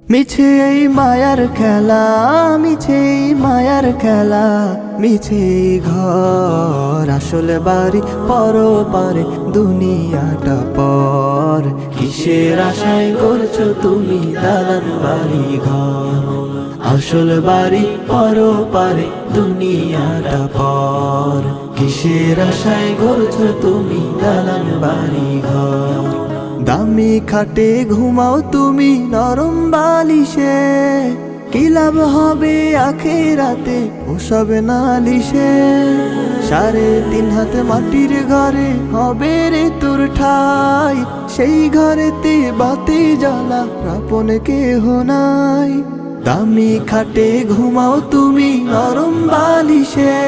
মিছে এই মায়ার খেলা, মিছে এই মায়ার খেলা, মিছে এই ঘর আসলে বাড়ি পরপারে দুনিয়াটা পর। কিসের আশায় করছো তুমি দালান বাড়ি ঘর, আসল বাড়ি পরপারে দুনিয়াটা পর। কিসের আশায় করছো তুমি দালান বাড়ি ঘর। দামি খাটে ঘুমাও তুমি নরম বালিশে, কি লাভ হবে আখেরাতে ওসব নালিশে। 3.5 হাত মাটির ঘরে হবে রে তোর ঠাই, সেই ঘরেতে বাতি জ্বালা আপন কেহ নাই। দামি খাটে ঘুমাও তুমি নরম বালিশে,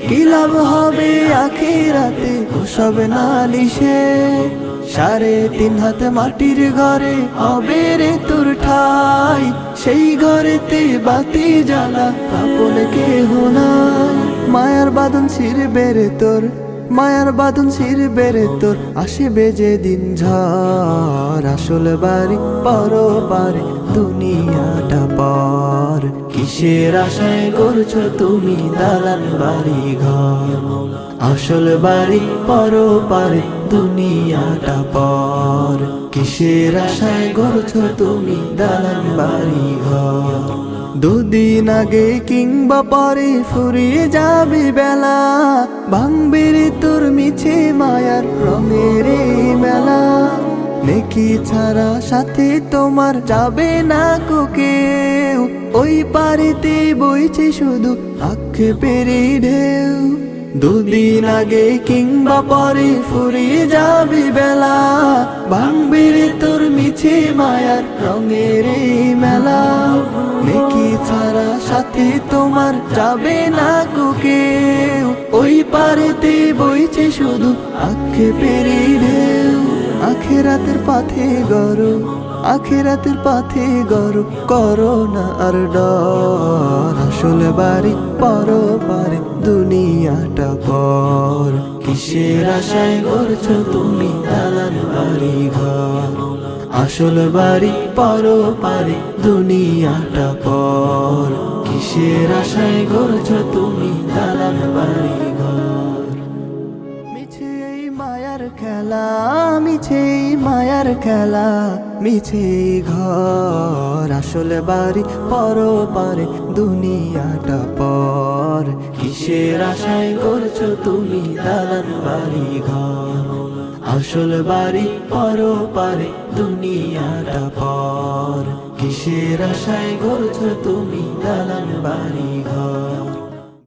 কি লাভ হবে আখেরাতে ওসব নালিশে। 3.5 হাত মাটির ঘরে হবে রে তোর ঠাই, সেই ঘরেতে বাতি জ্বালা আপন কেহ নাই। মায়ার বাঁধন ছিঁড়বে রে তোর, মায়ার বাঁধন ছিঁড়বে রে তোর, আসবে যে দিন ঝড়। আসল বাড়ি পরপারে দুনিয়াটা পর। কিসের আশায় করছো তুমি দালান বাড়ি ঘর, আসল বাড়ি পরপারে দুনিয়াটা পর। কিসের আশায় করছো তুমি দালান বাড়ি ঘর। 2 দিন আগে কিংবা পরে ফুরিয়ে যাবে বেলা, ভাঙবে রে তোর মিছে মায়ার রঙের মেলা। নেকি ছাড়া সাথে তোমার যাবে না কো কেউ, ওই পারেতে বইছে শুধু আক্ষেপের ঢেউ। 2 দিন আগে কিংবা পরে ফুরিয়ে যাবে বেলা, ভাঙবে রে তোর মিছে মায়ার রঙের মেলা। নেকি ছাড়া সাথে তোমার যাবে না কো কেউ, ওই পারেতে বইছে শুধু আক্ষেপের ঢেউ। আখেরাতের পথে গরো, আখেরাতের পথে গরো, করো না আর ডর। আসল বাড়ি পরপারে দুনিয়াটা পর। কিসের আশায় করছো তুমি দালান বাড়ি ঘর, আসল বাড়ি পরপারে দুনিয়াটা পর। কিসের আশায় করছো তুমি দালান বাড়ি ঘর। মিছে এই মায়ার খেলা, মিছে এই মায়ার খেলা, মিছে এই ঘর আসল বাড়ি পরপারে দুনিয়াটা পর। কিসের আশায় করছো তুমি দালান বাড়ি ঘর, আসল বাড়ি পরপারে দুনিয়াটা পর। কিসের আশায় করছো তুমি দালান বাড়ি ঘর।